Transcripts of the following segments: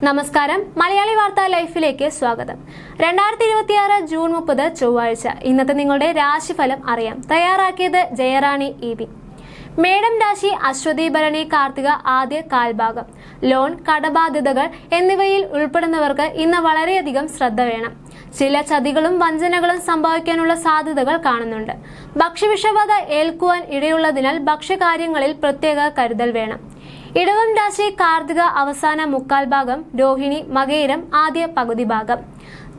നമസ്കാരം മലയാളി വാർത്താ ലൈഫിലേക്ക് സ്വാഗതം. 2026 ജൂൺ 30 ചൊവ്വാഴ്ച. ഇന്നത്തെ നിങ്ങളുടെ രാശിഫലം അറിയാം. തയ്യാറാക്കിയത് ജയറാണി EB. മേടം രാശി അശ്വതി ഭരണി കാർത്തിക ആദ്യ കാൽഭാഗം. ലോൺ, കടബാധ്യതകൾ എന്നിവയിൽ ഉൾപ്പെടുന്നവർക്ക് ഇന്ന് വളരെയധികം ശ്രദ്ധ വേണം. ചില ചതികളും വഞ്ചനകളും സംഭവിക്കാനുള്ള സാധ്യതകൾ കാണുന്നുണ്ട്. ഭക്ഷ്യവിഷബാധ ഏൽക്കുവാൻ ഇടയുള്ളതിനാൽ ഭക്ഷ്യകാര്യങ്ങളിൽ പ്രത്യേക കരുതൽ വേണം. ഇടവം രാശി കാർത്തിക അവസാന മുക്കാൽ ഭാഗം, രോഹിണി മകയിരം ആദ്യ പകുതി ഭാഗം.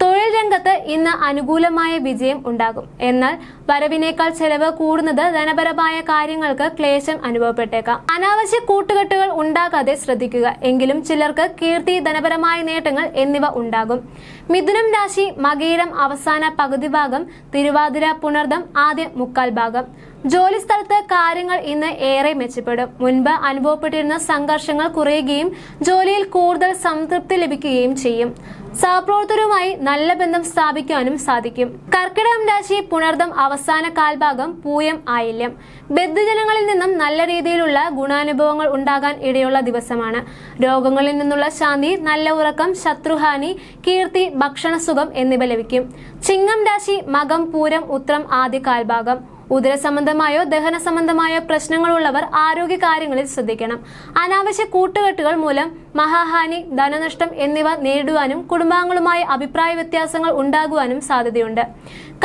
തൊഴിൽ രംഗത്ത് ഇന്ന് അനുകൂലമായ വിജയം ഉണ്ടാകും. എന്നാൽ വരവിനേക്കാൾ ചെലവ് കൂടുന്നത് ധനപരമായ കാര്യങ്ങൾക്ക് ക്ലേശം അനുഭവപ്പെട്ടേക്കാം. അനാവശ്യ കൂട്ടുകെട്ടുകൾ ഉണ്ടാകാതെ ശ്രദ്ധിക്കുക. എങ്കിലും ചിലർക്ക് കീർത്തി, ധനപരമായ നേട്ടങ്ങൾ എന്നിവ ഉണ്ടാകും. മിഥുനം രാശി മകയിരം അവസാന പകുതി ഭാഗം, തിരുവാതിര പുണർദം ആദ്യ മുക്കാൽ ഭാഗം. ജോലി സ്ഥലത്ത് കാര്യങ്ങൾ ഇന്ന് ഏറെ മെച്ചപ്പെടും. മുൻപ് അനുഭവപ്പെട്ടിരുന്ന സംഘർഷങ്ങൾ കുറയുകയും ജോലിയിൽ കൂടുതൽ സംതൃപ്തി ലഭിക്കുകയും ചെയ്യും. സഹപ്രവർത്തകരുമായി നല്ല ബന്ധം സ്ഥാപിക്കാനും സാധിക്കും. കർക്കിടകം രാശി പുണർദം അവസാന കാൽഭാഗം, പൂയം ആയില്യം. ബന്ധുജനങ്ങളിൽ നിന്നും നല്ല രീതിയിലുള്ള ഗുണാനുഭവങ്ങൾ ഉണ്ടാകാൻ ഇടയുള്ള ദിവസമാണ്. രോഗങ്ങളിൽ നിന്നുള്ള ശാന്തി, നല്ല ഉറക്കം, ശത്രുഹാനി, കീർത്തി, ഭക്ഷണസുഖം എന്നിവ ലഭിക്കും. ചിങ്ങം രാശി മകം പൂരം ഉത്രം ആദ്യ കാൽഭാഗം. ഉദര സംബന്ധമായോ ദഹന സംബന്ധമായോ പ്രശ്നങ്ങളുള്ളവർ ആരോഗ്യ കാര്യങ്ങളിൽ ശ്രദ്ധിക്കണം. അനാവശ്യ കൂട്ടുകെട്ടുകൾ മൂലം മഹാഹാനി, ധനനഷ്ടം എന്നിവ നേരിടുവാനും കുടുംബാംഗങ്ങളുമായി അഭിപ്രായ വ്യത്യാസങ്ങൾ ഉണ്ടാകുവാനും സാധ്യതയുണ്ട്.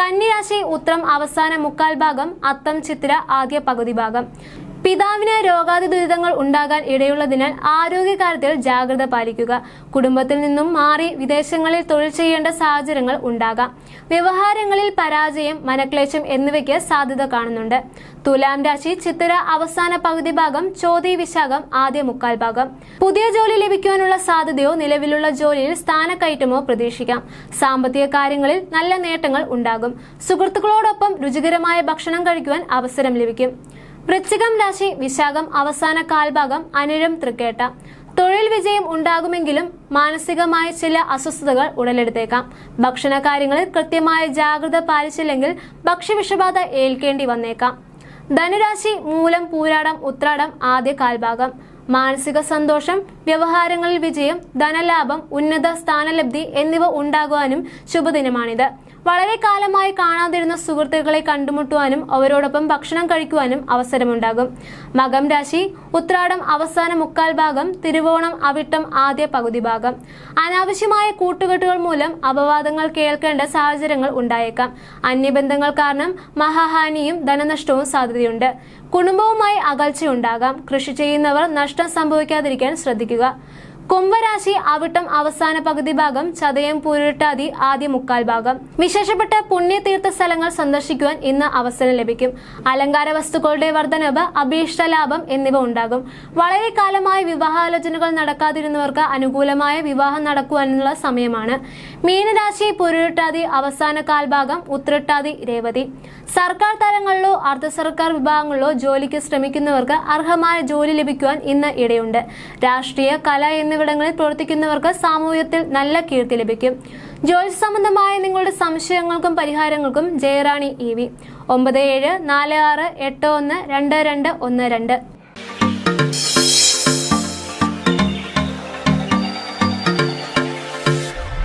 കന്നിരാശി ഉത്രം അവസാന മുക്കാൽ ഭാഗം, അത്തം ചിത്തിര ആദ്യ പകുതി ഭാഗം. പിതാവിന് രോഗാതി ദുരിതങ്ങൾ ഉണ്ടാകാൻ ഇടയുള്ളതിനാൽ ആരോഗ്യകാര്യത്തിൽ ജാഗ്രത പാലിക്കുക. കുടുംബത്തിൽ നിന്നും മാറി വിദേശങ്ങളിൽ തൊഴിൽ ചെയ്യേണ്ട സാഹചര്യങ്ങൾ ഉണ്ടാകാം. വ്യവഹാരങ്ങളിൽ പരാജയം, മനക്ലേശം എന്നിവയ്ക്ക് സാധ്യത കാണുന്നുണ്ട്. തുലാം രാശി ചിത്തിര അവസാന പകുതി ഭാഗം, ചോതി വിശാഖം ആദ്യ മുക്കാൽ ഭാഗം. പുതിയ ജോലി ലഭിക്കുവാനുള്ള സാധ്യതയോ നിലവിലുള്ള ജോലിയിൽ സ്ഥാനക്കയറ്റമോ പ്രതീക്ഷിക്കാം. സാമ്പത്തിക കാര്യങ്ങളിൽ നല്ല നേട്ടങ്ങൾ ഉണ്ടാകും. സുഹൃത്തുക്കളോടൊപ്പം രുചികരമായ ഭക്ഷണം കഴിക്കുവാൻ അവസരം ലഭിക്കും. വൃശ്ചികം രാശി വിശാഖം അവസാന കാൽഭാഗം, അനിഴം തൃക്കേട്ട. തൊഴിൽ വിജയം ഉണ്ടാകുമെങ്കിലും മാനസികമായ ചില അസ്വസ്ഥതകൾ ഉടലെടുത്തേക്കാം. ഭക്ഷണ കാര്യങ്ങളിൽ കൃത്യമായ ജാഗ്രത പാലിച്ചില്ലെങ്കിൽ ഭക്ഷ്യവിഷബാധ ഏൽക്കേണ്ടി വന്നേക്കാം. ധനുരാശി മൂലം പൂരാടം ഉത്രാടം ആദ്യ കാൽഭാഗം. മാനസിക സന്തോഷം, വ്യവഹാരങ്ങളിൽ വിജയം, ധനലാഭം, ഉന്നത സ്ഥാനലബ്ധി എന്നിവ ഉണ്ടാകുവാനും ശുഭദിനമാണിത്. വളരെ കാലമായി കാണാതിരുന്ന സുഹൃത്തുക്കളെ കണ്ടുമുട്ടുവാനും അവരോടൊപ്പം ഭക്ഷണം കഴിക്കുവാനും അവസരമുണ്ടാകും. മകം രാശി ഉത്രാടം അവസാന മുക്കാൽ ഭാഗം, തിരുവോണം അവിട്ടം ആദ്യ പകുതി ഭാഗം. അനാവശ്യമായ കൂട്ടുകെട്ടുകൾ മൂലം അപവാദങ്ങൾ കേൾക്കേണ്ട സാഹചര്യങ്ങൾ ഉണ്ടായേക്കാം. അന്യബന്ധങ്ങൾ കാരണം മഹാഹാനിയും ധനനഷ്ടവും സാധ്യതയുണ്ട്. കുടുംബവുമായി അകൽച്ചയുണ്ടാകാം. കൃഷി ചെയ്യുന്നവർ നഷ്ടം സംഭവിക്കാതിരിക്കാൻ ശ്രദ്ധിക്കുക. കുംഭരാശി അവിട്ടം അവസാന പകുതി ഭാഗം, ചതയം പൂരിട്ടാതി ആദ്യ മുക്കാൽ ഭാഗം. വിശേഷപ്പെട്ട പുണ്യതീർത്ഥ സ്ഥലങ്ങൾ സന്ദർശിക്കുവാൻ ഇന്ന് അവസരം ലഭിക്കും. അലങ്കാര വസ്തുക്കളുടെ വർധനവ്, അഭീഷ്ട ലാഭം എന്നിവ ഉണ്ടാകും. വളരെ കാലമായി വിവാഹാലോചനകൾ നടക്കാതിരുന്നവർക്ക് അനുകൂലമായ വിവാഹം നടക്കുവാനുള്ള സമയമാണ്. മീനരാശി പുരുട്ടാതി അവസാന കാൽഭാഗം, ഉത്രട്ടാതി രേവതി. സർക്കാർ തലങ്ങളിലോ അർദ്ധ സർക്കാർ വിഭാഗങ്ങളിലോ ജോലിക്ക് ശ്രമിക്കുന്നവർക്ക് അർഹമായ ജോലി ലഭിക്കുവാൻ ഇന്ന് ഇടയുണ്ട്. രാഷ്ട്രീയ, കല എന്നിവിടങ്ങളിൽ പ്രവർത്തിക്കുന്നവർക്ക് സാമൂഹ്യത്തിൽ നല്ല കീർത്തി ലഭിക്കും. ജ്യോതിഷ സംബന്ധമായ നിങ്ങളുടെ സംശയങ്ങൾക്കും പരിഹാരങ്ങൾക്കും ജയറാണി EB 9746812212.